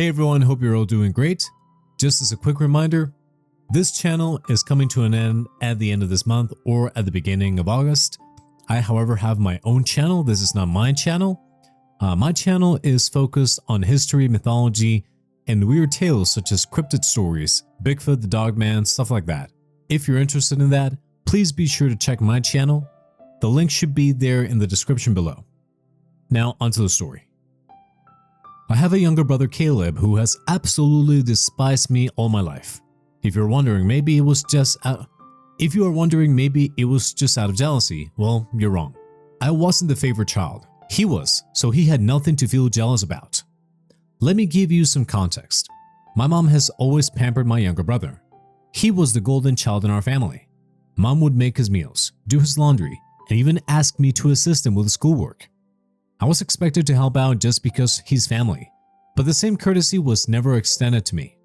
Hey everyone, hope you're all doing great. Just as a quick reminder, this channel is coming to an end at the end of this month or at the beginning of August. I, however, have my own channel. This is not my channel. My channel is focused on history, mythology, and weird tales such as cryptid stories, Bigfoot, the Dogman, stuff like that. If you're interested in that, please be sure to check my channel. The link should be there in the description below. Now onto the story. I have a younger brother, Caleb, who has absolutely despised me all my life. If you are wondering maybe it was just out of jealousy, well, you're wrong. I wasn't the favorite child. He was, so he had nothing to feel jealous about. Let me give you some context. My mom has always pampered my younger brother. He was the golden child in our family. Mom would make his meals, do his laundry, and even ask me to assist him with his schoolwork. I was expected to help out just because he's family, but the same courtesy was never extended to me.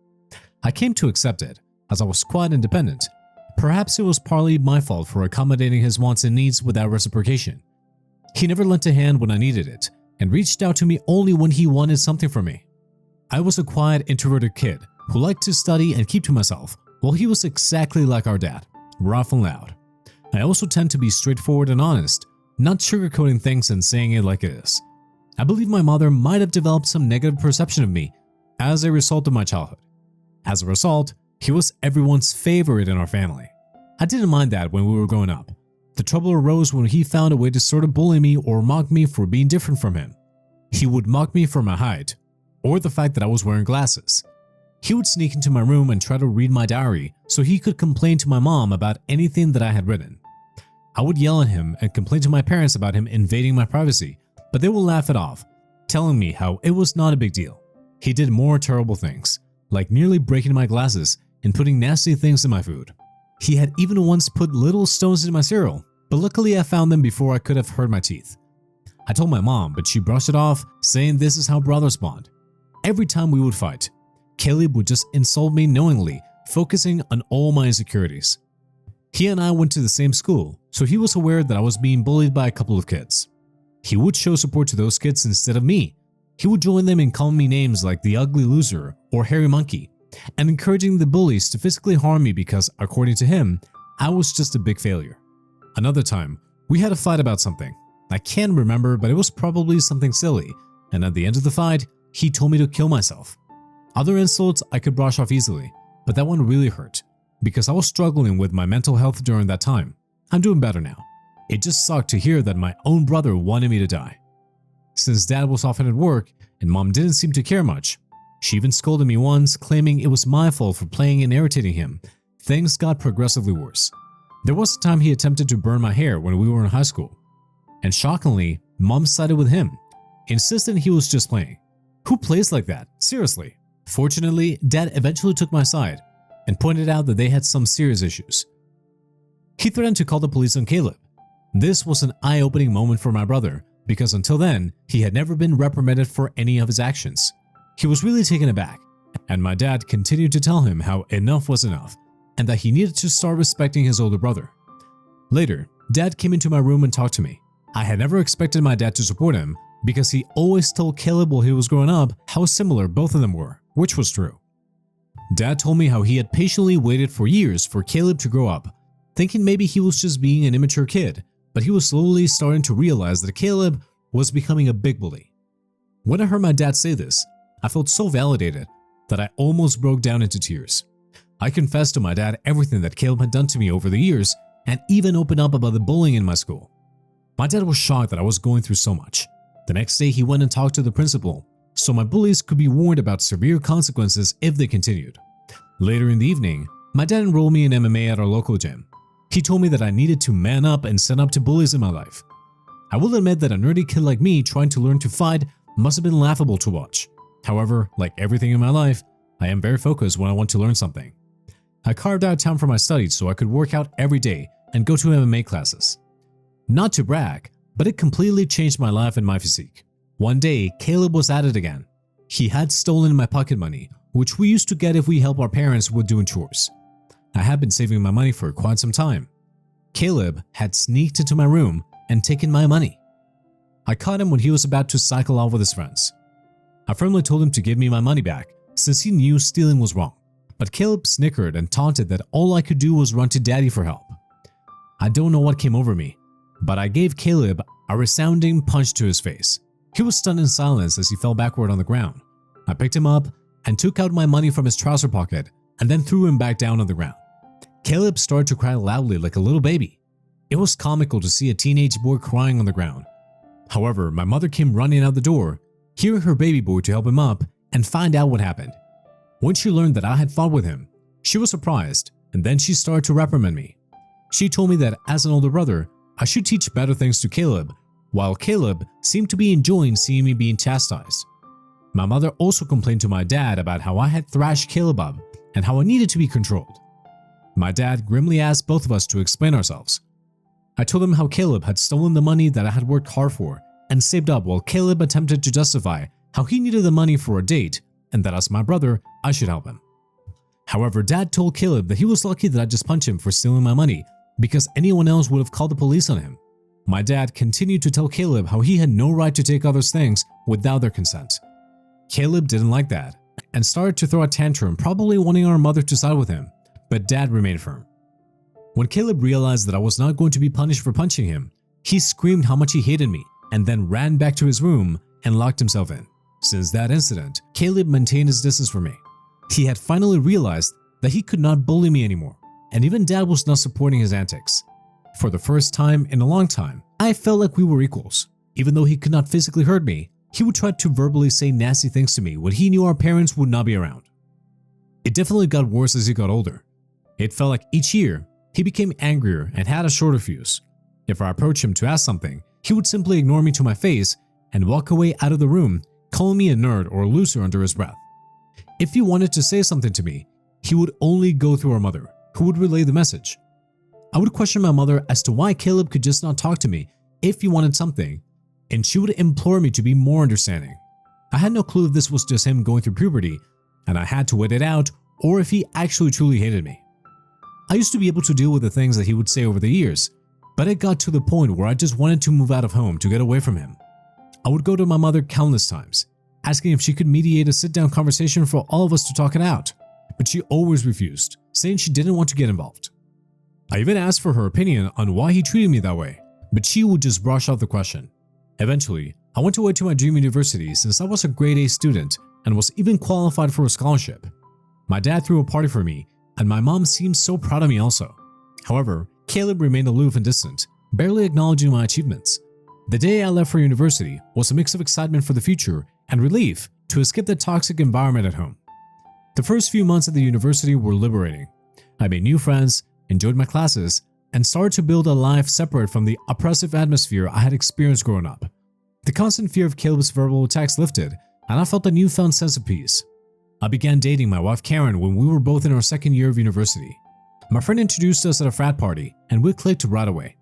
I came to accept it, as I was quite independent. Perhaps it was partly my fault for accommodating his wants and needs without reciprocation. He never lent a hand when I needed it, and reached out to me only when he wanted something from me. I was a quiet, introverted kid who liked to study and keep to myself, while he was exactly like our dad, rough and loud. I also tend to be straightforward and honest, not sugarcoating things and saying it like it is. I believe my mother might have developed some negative perception of me as a result of my childhood. As a result, he was everyone's favorite in our family. I didn't mind that when we were growing up. The trouble arose when he found a way to sort of bully me or mock me for being different from him. He would mock me for my height, or the fact that I was wearing glasses. He would sneak into my room and try to read my diary so he could complain to my mom about anything that I had written. I would yell at him and complain to my parents about him invading my privacy, but they would laugh it off, telling me how it was not a big deal. He did more terrible things, like nearly breaking my glasses and putting nasty things in my food. He had even once put little stones in my cereal, but luckily I found them before I could have hurt my teeth. I told my mom, but she brushed it off, saying this is how brothers bond. Every time we would fight, Caleb would just insult me knowingly, focusing on all my insecurities. He and I went to the same school, so he was aware that I was being bullied by a couple of kids. He would show support to those kids instead of me. He would join them in calling me names like the ugly loser or hairy monkey, and encouraging the bullies to physically harm me because, according to him, I was just a big failure. Another time, we had a fight about something. I can't remember, but it was probably something silly, and at the end of the fight, he told me to kill myself. Other insults I could brush off easily, but that one really hurt, because I was struggling with my mental health during that time. I'm doing better now. It just sucked to hear that my own brother wanted me to die. Since dad was often at work and mom didn't seem to care much, she even scolded me once, claiming it was my fault for playing and irritating him. Things got progressively worse. There was a time he attempted to burn my hair when we were in high school. And shockingly, mom sided with him, insisting he was just playing. Who plays like that? Seriously. Fortunately, dad eventually took my side and pointed out that they had some serious issues. He threatened to call the police on Caleb. This was an eye-opening moment for my brother because until then, he had never been reprimanded for any of his actions. He was really taken aback, and my dad continued to tell him how enough was enough and that he needed to start respecting his older brother. Later, dad came into my room and talked to me. I had never expected my dad to support him because he always told Caleb while he was growing up how similar both of them were, which was true. Dad told me how he had patiently waited for years for Caleb to grow up, thinking maybe he was just being an immature kid, but he was slowly starting to realize that Caleb was becoming a big bully. When I heard my dad say this, I felt so validated that I almost broke down into tears. I confessed to my dad everything that Caleb had done to me over the years and even opened up about the bullying in my school. My dad was shocked that I was going through so much. The next day he went and talked to the principal, so my bullies could be warned about severe consequences if they continued. Later in the evening, my dad enrolled me in MMA at our local gym. He told me that I needed to man up and stand up to bullies in my life. I will admit that a nerdy kid like me trying to learn to fight must have been laughable to watch. However, like everything in my life, I am very focused when I want to learn something. I carved out time for my studies so I could work out every day and go to MMA classes. Not to brag, but it completely changed my life and my physique. One day, Caleb was at it again. He had stolen my pocket money, which we used to get if we helped our parents with doing chores. I had been saving my money for quite some time. Caleb had sneaked into my room and taken my money. I caught him when he was about to cycle off with his friends. I firmly told him to give me my money back since he knew stealing was wrong. But Caleb snickered and taunted that all I could do was run to daddy for help. I don't know what came over me, but I gave Caleb a resounding punch to his face. He was stunned in silence as he fell backward on the ground. I picked him up and took out my money from his trouser pocket and then threw him back down on the ground. Caleb started to cry loudly like a little baby. It was comical to see a teenage boy crying on the ground. However, my mother came running out the door, hearing her baby boy to help him up and find out what happened. When she learned that I had fought with him, she was surprised and then she started to reprimand me. She told me that as an older brother, I should teach better things to Caleb, while Caleb seemed to be enjoying seeing me being chastised. My mother also complained to my dad about how I had thrashed Caleb up and how I needed to be controlled. My dad grimly asked both of us to explain ourselves. I told him how Caleb had stolen the money that I had worked hard for and saved up, while Caleb attempted to justify how he needed the money for a date and that as my brother, I should help him. However, Dad told Caleb that he was lucky that I just punched him for stealing my money because anyone else would have called the police on him. My dad continued to tell Caleb how he had no right to take others' things without their consent. Caleb didn't like that and started to throw a tantrum, probably wanting our mother to side with him, but Dad remained firm. When Caleb realized that I was not going to be punished for punching him, he screamed how much he hated me and then ran back to his room and locked himself in. Since that incident, Caleb maintained his distance from me. He had finally realized that he could not bully me anymore, and even Dad was not supporting his antics. For the first time in a long time, I felt like we were equals. Even though he could not physically hurt me, he would try to verbally say nasty things to me when he knew our parents would not be around. It definitely got worse as he got older. It felt like each year, he became angrier and had a shorter fuse. If I approached him to ask something, he would simply ignore me to my face and walk away out of the room, calling me a nerd or a loser under his breath. If he wanted to say something to me, he would only go through our mother, who would relay the message. I would question my mother as to why Caleb could just not talk to me if he wanted something, and she would implore me to be more understanding. I had no clue if this was just him going through puberty, and I had to wait it out, or if he actually truly hated me. I used to be able to deal with the things that he would say over the years, but it got to the point where I just wanted to move out of home to get away from him. I would go to my mother countless times, asking if she could mediate a sit-down conversation for all of us to talk it out, but she always refused, saying she didn't want to get involved. I even asked for her opinion on why he treated me that way, but she would just brush off the question. Eventually, I went away to my dream university since I was a grade A student and was even qualified for a scholarship. My dad threw a party for me, and my mom seemed so proud of me also. However, Caleb remained aloof and distant, barely acknowledging my achievements. The day I left for university was a mix of excitement for the future and relief to escape the toxic environment at home. The first few months at the university were liberating. I made new friends, enjoyed my classes, and started to build a life separate from the oppressive atmosphere I had experienced growing up. The constant fear of Caleb's verbal attacks lifted, and I felt a newfound sense of peace. I began dating my wife Karen when we were both in our second year of university. My friend introduced us at a frat party, and we clicked right away.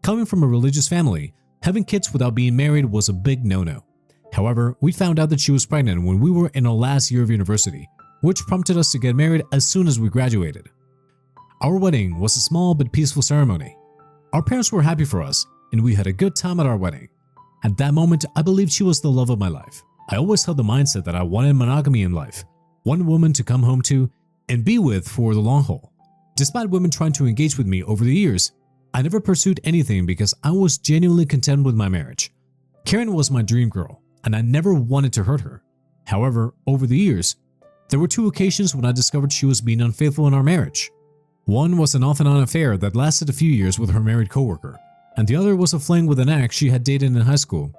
Coming from a religious family, having kids without being married was a big no-no. However, we found out that she was pregnant when we were in our last year of university, which prompted us to get married as soon as we graduated. Our wedding was a small but peaceful ceremony. Our parents were happy for us, and we had a good time at our wedding. At that moment, I believed she was the love of my life. I always held the mindset that I wanted monogamy in life, one woman to come home to and be with for the long haul. Despite women trying to engage with me over the years, I never pursued anything because I was genuinely content with my marriage. Karen was my dream girl, and I never wanted to hurt her. However, over the years, there were two occasions when I discovered she was being unfaithful in our marriage. One was an off-and-on affair that lasted a few years with her married coworker, and the other was a fling with an ex she had dated in high school.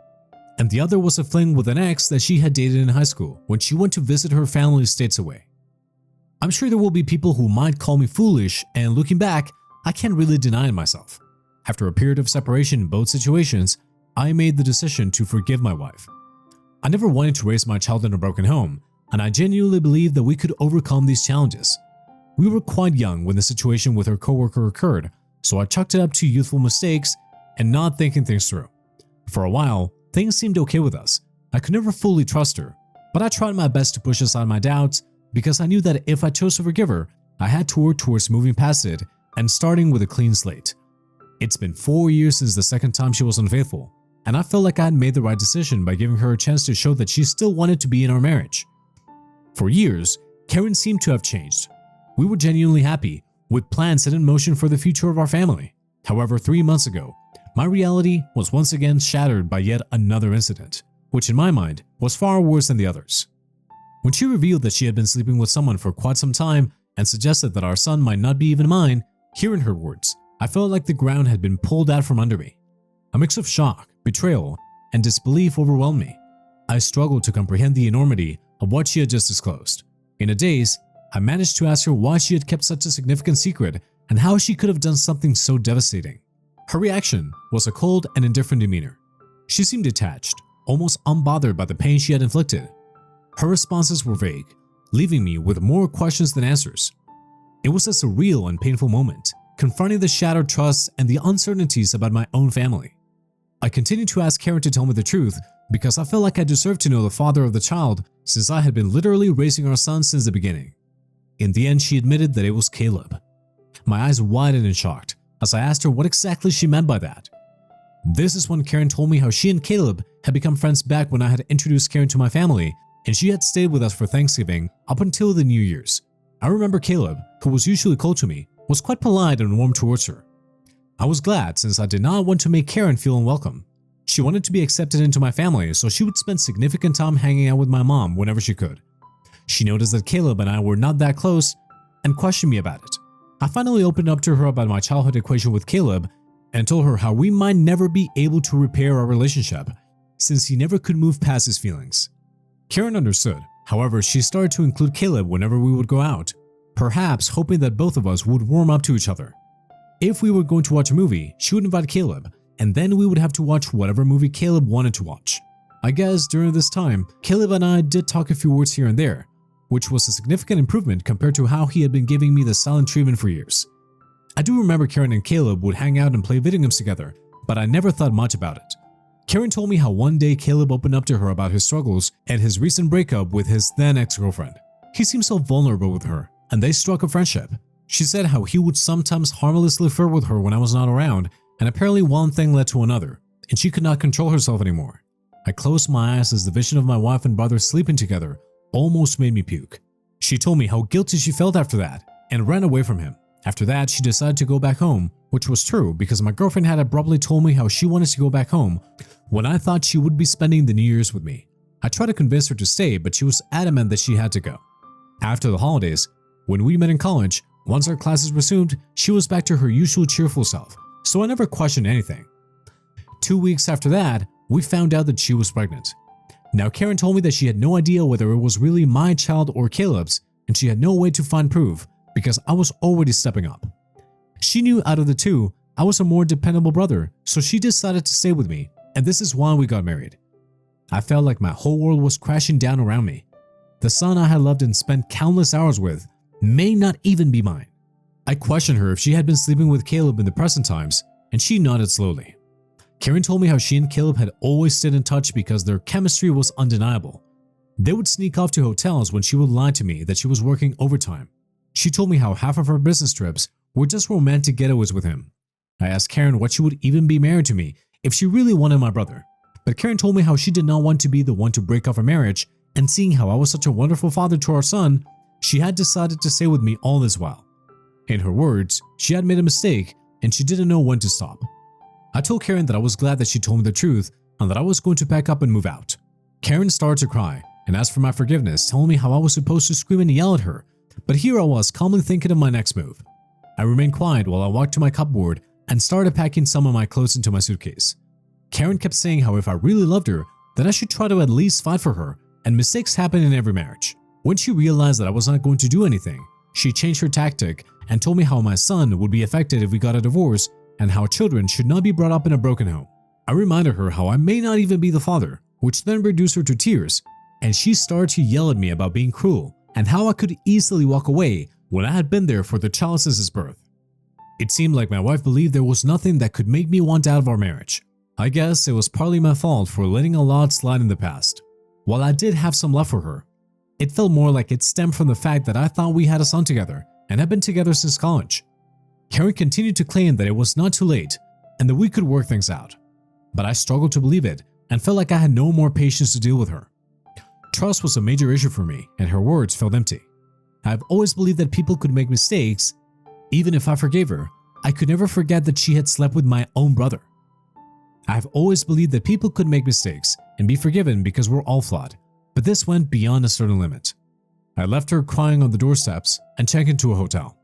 When she went to visit her family states away. I'm sure there will be people who might call me foolish, and looking back, I can't really deny it myself. After a period of separation in both situations, I made the decision to forgive my wife. I never wanted to raise my child in a broken home, and I genuinely believed that we could overcome these challenges. We were quite young when the situation with her coworker occurred, so I chalked it up to youthful mistakes and not thinking things through. For a while, things seemed okay with us. I could never fully trust her, but I tried my best to push aside my doubts because I knew that if I chose to forgive her, I had to work towards moving past it and starting with a clean slate. It's been 4 years since the second time she was unfaithful, and I felt like I had made the right decision by giving her a chance to show that she still wanted to be in our marriage. For years, Karen seemed to have changed. We were genuinely happy, with plans set in motion for the future of our family. However, 3 months ago, my reality was once again shattered by yet another incident, which in my mind was far worse than the others. When she revealed that she had been sleeping with someone for quite some time and suggested that our son might not be even mine, hearing her words, I felt like the ground had been pulled out from under me. A mix of shock, betrayal, and disbelief overwhelmed me. I struggled to comprehend the enormity of what she had just disclosed. In a daze, I managed to ask her why she had kept such a significant secret and how she could have done something so devastating. Her reaction was a cold and indifferent demeanor. She seemed detached, almost unbothered by the pain she had inflicted. Her responses were vague, leaving me with more questions than answers. It was a surreal and painful moment, confronting the shattered trust and the uncertainties about my own family. I continued to ask Karen to tell me the truth because I felt like I deserved to know the father of the child since I had been literally raising our son since the beginning. In the end, she admitted that it was Caleb. My eyes widened in shock as I asked her what exactly she meant by that. This is when Karen told me how she and Caleb had become friends back when I had introduced Karen to my family and she had stayed with us for Thanksgiving up until the New Year's. I remember Caleb, who was usually cold to me, was quite polite and warm towards her. I was glad since I did not want to make Karen feel unwelcome. She wanted to be accepted into my family, so she would spend significant time hanging out with my mom whenever she could. She noticed that Caleb and I were not that close and questioned me about it. I finally opened up to her about my childhood equation with Caleb and told her how we might never be able to repair our relationship since he never could move past his feelings. Karen understood. However, she started to include Caleb whenever we would go out, perhaps hoping that both of us would warm up to each other. If we were going to watch a movie, she would invite Caleb, and then we would have to watch whatever movie Caleb wanted to watch. I guess during this time, Caleb and I did talk a few words here and there, which was a significant improvement compared to how he had been giving me the silent treatment for years. I do remember Karen and Caleb would hang out and play video games together, but I never thought much about it. Karen told me how one day Caleb opened up to her about his struggles and his recent breakup with his then ex-girlfriend. He seemed so vulnerable with her, and they struck a friendship. She said how he would sometimes harmlessly flirt with her when I was not around, and apparently one thing led to another, and she could not control herself anymore. I closed my eyes as the vision of my wife and brother sleeping together almost made me puke. She told me how guilty she felt after that, and ran away from him. After that, she decided to go back home, which was true because my girlfriend had abruptly told me how she wanted to go back home when I thought she would be spending the New Year's with me. I tried to convince her to stay, but she was adamant that she had to go. After the holidays, when we met in college, once our classes resumed, she was back to her usual cheerful self, so I never questioned anything. 2 weeks after that, we found out that she was pregnant. Now Karen told me that she had no idea whether it was really my child or Caleb's, and she had no way to find proof because I was already stepping up. She knew out of the two, I was a more dependable brother, so she decided to stay with me, and this is why we got married. I felt like my whole world was crashing down around me. The son I had loved and spent countless hours with may not even be mine. I questioned her if she had been sleeping with Caleb in the present times, and she nodded slowly. Karen told me how she and Caleb had always stayed in touch because their chemistry was undeniable. They would sneak off to hotels when she would lie to me that she was working overtime. She told me how half of her business trips were just romantic getaways with him. I asked Karen what she would even be married to me if she really wanted my brother, but Karen told me how she did not want to be the one to break off our marriage, and seeing how I was such a wonderful father to our son, she had decided to stay with me all this while. In her words, she had made a mistake and she didn't know when to stop. I told Karen that I was glad that she told me the truth and that I was going to pack up and move out. Karen started to cry and asked for my forgiveness, telling me how I was supposed to scream and yell at her, but here I was calmly thinking of my next move. I remained quiet while I walked to my cupboard and started packing some of my clothes into my suitcase. Karen kept saying how if I really loved her, then I should try to at least fight for her, and mistakes happen in every marriage. When she realized that I was not going to do anything, she changed her tactic and told me how my son would be affected if we got a divorce and how children should not be brought up in a broken home. I reminded her how I may not even be the father, which then reduced her to tears, and she started to yell at me about being cruel and how I could easily walk away when I had been there for the child since his birth. It seemed like my wife believed there was nothing that could make me want out of our marriage. I guess it was partly my fault for letting a lot slide in the past. While I did have some love for her, it felt more like it stemmed from the fact that I thought we had a son together and had been together since college. Karen continued to claim that it was not too late and that we could work things out. but I struggled to believe it and felt like I had no more patience to deal with her. Trust was a major issue for me, and her words felt empty. I've always believed that people could make mistakes. Even if I forgave her, I could never forget that she had slept with my own brother. I've always believed that people could make mistakes and be forgiven because we're all flawed, but this went beyond a certain limit. I left her crying on the doorsteps and checked into a hotel.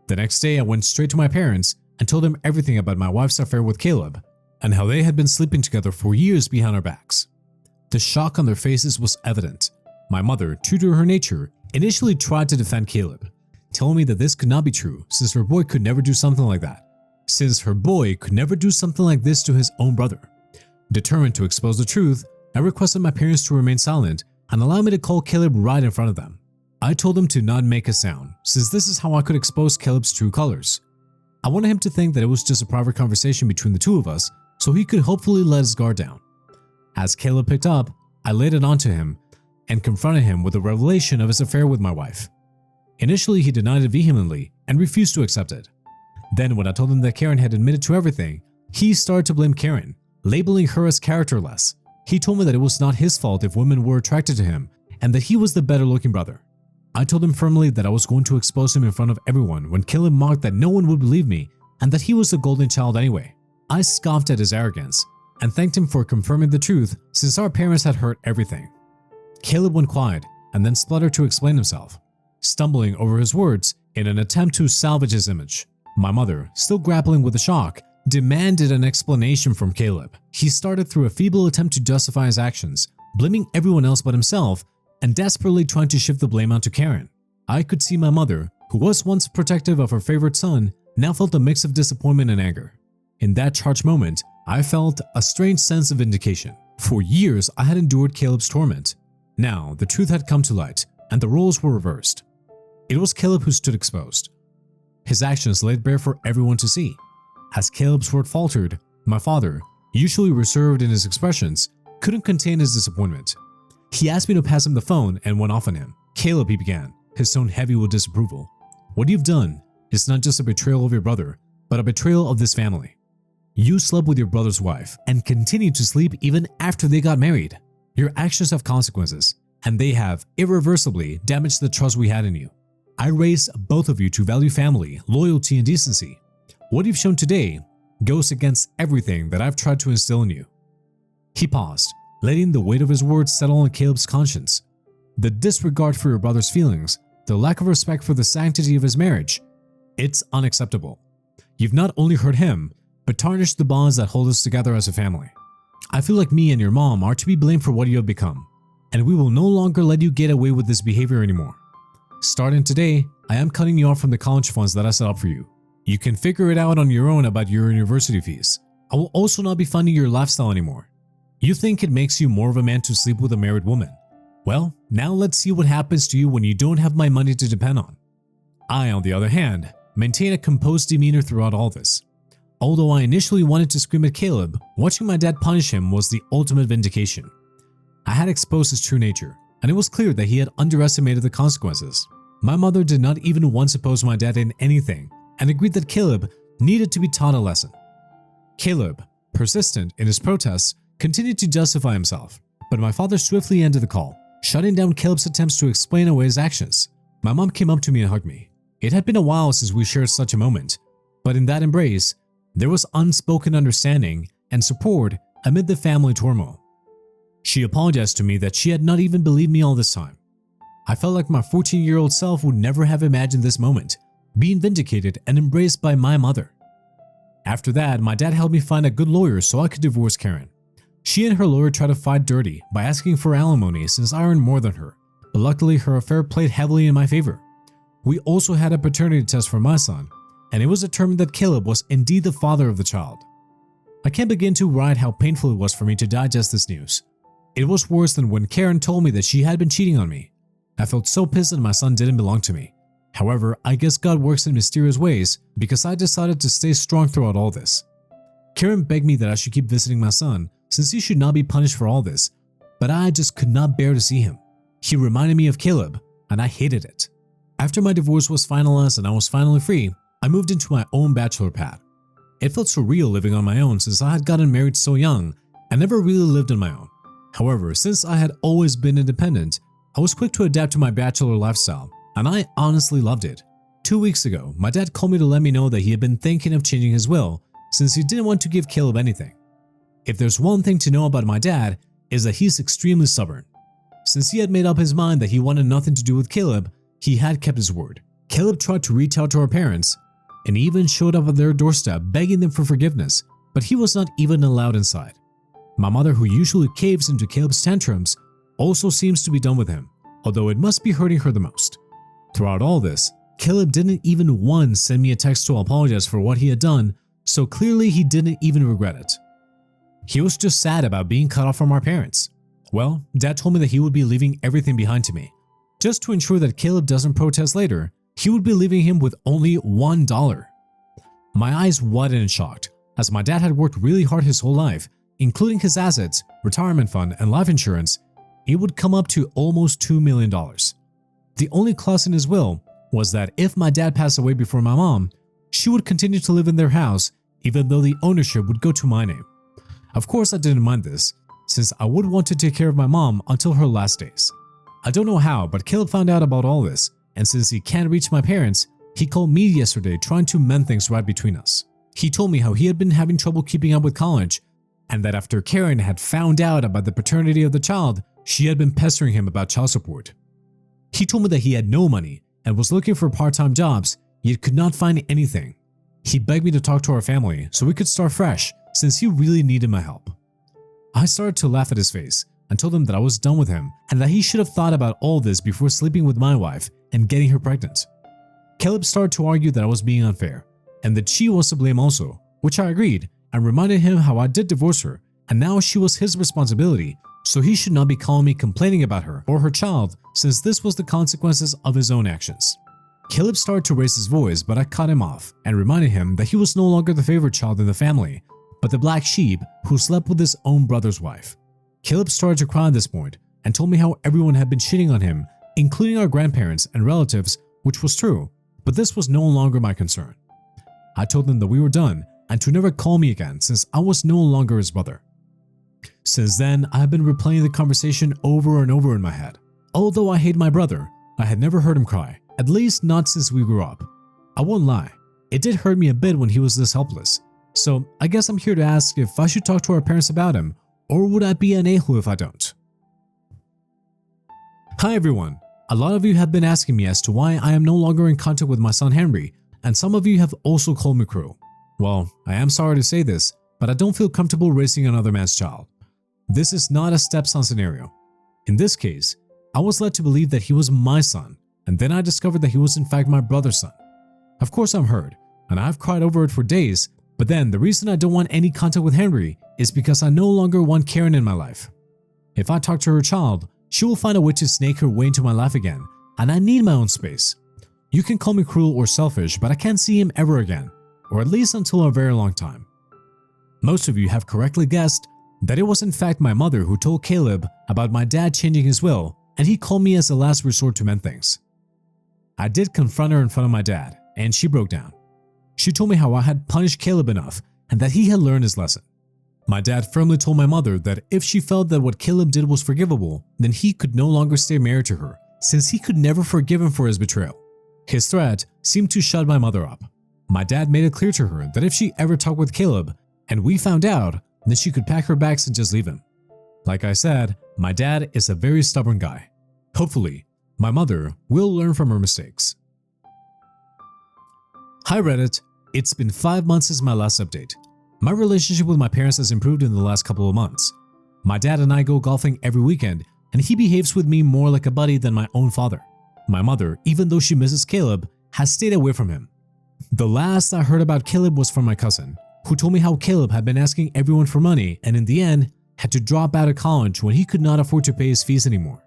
The next day, I went straight to my parents and told them everything about my wife's affair with Caleb and how they had been sleeping together for years behind our backs. The shock on their faces was evident. My mother, true to her nature, initially tried to defend Caleb, telling me that this could not be true since her boy could never do something like that. Since her boy could never do something like this to his own brother. Determined to expose the truth, I requested my parents to remain silent and allow me to call Caleb right in front of them. I told them to not make a sound, since this is how I could expose Caleb's true colors. I wanted him to think that it was just a private conversation between the two of us, so he could hopefully let his guard down. As Caleb picked up, I laid it onto him and confronted him with the revelation of his affair with my wife. Initially, he denied it vehemently and refused to accept it. Then, when I told him that Karen had admitted to everything, he started to blame Karen, labeling her as characterless. He told me that it was not his fault if women were attracted to him and that he was the better-looking brother. I told him firmly that I was going to expose him in front of everyone when Caleb mocked that no one would believe me and that he was the golden child anyway. I scoffed at his arrogance and thanked him for confirming the truth since our parents had heard everything. Caleb went quiet and then spluttered to explain himself, stumbling over his words in an attempt to salvage his image. My mother, still grappling with the shock, demanded an explanation from Caleb. He started through a feeble attempt to justify his actions, blaming everyone else but himself and desperately trying to shift the blame onto Karen. I could see my mother, who was once protective of her favorite son, now felt a mix of disappointment and anger. In that charged moment, I felt a strange sense of vindication. For years, I had endured Caleb's torment. Now, the truth had come to light, and the roles were reversed. It was Caleb who stood exposed. His actions laid bare for everyone to see. As Caleb's word faltered, my father, usually reserved in his expressions, couldn't contain his disappointment. He asked me to pass him the phone and went off on him. "Caleb," he began, his tone heavy with disapproval. "What you've done is not just a betrayal of your brother, but a betrayal of this family. You slept with your brother's wife and continued to sleep even after they got married. Your actions have consequences, and they have irreversibly damaged the trust we had in you. I raised both of you to value family, loyalty, and decency. What you've shown today goes against everything that I've tried to instill in you." He paused, letting the weight of his words settle on Caleb's conscience. The disregard for your brother's feelings, the lack of respect for the sanctity of his marriage, it's unacceptable. You've not only hurt him, but tarnished the bonds that hold us together as a family. I feel like me and your mom are to be blamed for what you have become, and we will no longer let you get away with this behavior anymore. Starting today, I am cutting you off from the college funds that I set up for you. You can figure it out on your own about your university fees. I will also not be funding your lifestyle anymore. You think it makes you more of a man to sleep with a married woman? Well, now let's see what happens to you when you don't have my money to depend on. I, on the other hand, maintain a composed demeanor throughout all this. Although I initially wanted to scream at Caleb, watching my dad punish him was the ultimate vindication. I had exposed his true nature, and it was clear that he had underestimated the consequences. My mother did not even once oppose my dad in anything and agreed that Caleb needed to be taught a lesson. Caleb, persistent in his protests, continued to justify himself, but my father swiftly ended the call, shutting down Caleb's attempts to explain away his actions. My mom came up to me and hugged me. It had been a while since we shared such a moment, but in that embrace, there was unspoken understanding and support amid the family turmoil. She apologized to me that she had not even believed me all this time. I felt like my 14-year-old self would never have imagined this moment, being vindicated and embraced by my mother. After that, my dad helped me find a good lawyer so I could divorce Karen. She and her lawyer tried to fight dirty by asking for alimony since I earned more than her, but luckily her affair played heavily in my favor. We also had a paternity test for my son, and it was determined that Caleb was indeed the father of the child. I can't begin to write how painful it was for me to digest this news. It was worse than when Karen told me that she had been cheating on me. I felt so pissed that my son didn't belong to me. However, I guess God works in mysterious ways because I decided to stay strong throughout all this. Karen begged me that I should keep visiting my son since he should not be punished for all this, but I just could not bear to see him. He reminded me of Caleb, and I hated it. After my divorce was finalized and I was finally free, I moved into my own bachelor pad. It felt surreal living on my own since I had gotten married so young and never really lived on my own. However, since I had always been independent, I was quick to adapt to my bachelor lifestyle, and I honestly loved it. 2 weeks ago, my dad called me to let me know that he had been thinking of changing his will since he didn't want to give Caleb anything. If there's one thing to know about my dad, is that he's extremely stubborn. Since he had made up his mind that he wanted nothing to do with Caleb, he had kept his word. Caleb tried to reach out to our parents and even showed up at their doorstep begging them for forgiveness, but he was not even allowed inside. My mother, who usually caves into Caleb's tantrums, also seems to be done with him, although it must be hurting her the most. Throughout all this, Caleb didn't even once send me a text to apologize for what he had done, so clearly he didn't even regret it. He was just sad about being cut off from our parents. Well, Dad told me that he would be leaving everything behind to me. Just to ensure that Caleb doesn't protest later, he would be leaving him with only $1. My eyes widened and shocked, as my dad had worked really hard his whole life, including his assets, retirement fund, and life insurance. It would come up to almost $2 million. The only clause in his will was that if my dad passed away before my mom, she would continue to live in their house even though the ownership would go to my name. Of course, I didn't mind this, since I would want to take care of my mom until her last days. I don't know how, but Caleb found out about all this, and since he can't reach my parents, he called me yesterday trying to mend things right between us. He told me how he had been having trouble keeping up with college, and that after Karen had found out about the paternity of the child, she had been pestering him about child support. He told me that he had no money and was looking for part-time jobs, yet could not find anything. He begged me to talk to our family so we could start fresh, since he really needed my help. I started to laugh at his face and told him that I was done with him and that he should have thought about all this before sleeping with my wife and getting her pregnant. Caleb started to argue that I was being unfair and that she was to blame also, which I agreed and reminded him how I did divorce her and now she was his responsibility, so he should not be calling me complaining about her or her child since this was the consequences of his own actions. Caleb started to raise his voice, but I cut him off and reminded him that he was no longer the favorite child in the family, but the black sheep who slept with his own brother's wife. Caleb started to cry at this point and told me how everyone had been cheating on him, including our grandparents and relatives, which was true, but this was no longer my concern. I told him that we were done and to never call me again since I was no longer his brother. Since then, I have been replaying the conversation over and over in my head. Although I hate my brother, I had never heard him cry, at least not since we grew up. I won't lie, it did hurt me a bit when he was this helpless. So I guess I'm here to ask if I should talk to our parents about him, or would I be an a-hole if I don't? Hi everyone, a lot of you have been asking me as to why I am no longer in contact with my son Henry, and some of you have also called me cruel. Well, I am sorry to say this, but I don't feel comfortable raising another man's child. This is not a stepson scenario. In this case, I was led to believe that he was my son, and then I discovered that he was in fact my brother's son. Of course I'm hurt, and I've cried over it for days, but then the reason I don't want any contact with Henry is because I no longer want Karen in my life. If I talk to her child, she will find a way to snake her way into my life again, and I need my own space. You can call me cruel or selfish, but I can't see him ever again, or at least until a very long time. Most of you have correctly guessed that it was in fact my mother who told Caleb about my dad changing his will, and he called me as a last resort to mend things. I did confront her in front of my dad, and she broke down. She told me how I had punished Caleb enough and that he had learned his lesson. My dad firmly told my mother that if she felt that what Caleb did was forgivable, then he could no longer stay married to her, since he could never forgive him for his betrayal. His threat seemed to shut my mother up. My dad made it clear to her that if she ever talked with Caleb and we found out, then she could pack her bags and just leave him. Like I said, my dad is a very stubborn guy. Hopefully, my mother will learn from her mistakes. Hi Reddit, it's been 5 months since my last update. My relationship with my parents has improved in the last couple of months. My dad and I go golfing every weekend, and he behaves with me more like a buddy than my own father. My mother, even though she misses Caleb, has stayed away from him. The last I heard about Caleb was from my cousin, who told me how Caleb had been asking everyone for money and in the end had to drop out of college when he could not afford to pay his fees anymore.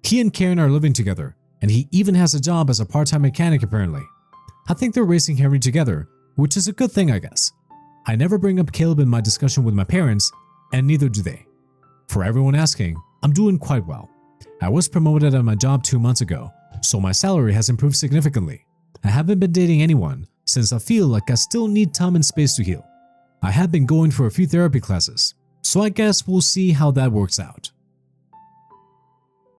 He and Karen are living together, and he even has a job as a part-time mechanic apparently. I think they're raising Henry together, which is a good thing I guess. I never bring up Caleb in my discussion with my parents, and neither do they. For everyone asking, I'm doing quite well. I was promoted at my job 2 months ago, so my salary has improved significantly. I haven't been dating anyone, since I feel like I still need time and space to heal. I have been going for a few therapy classes, so I guess we'll see how that works out.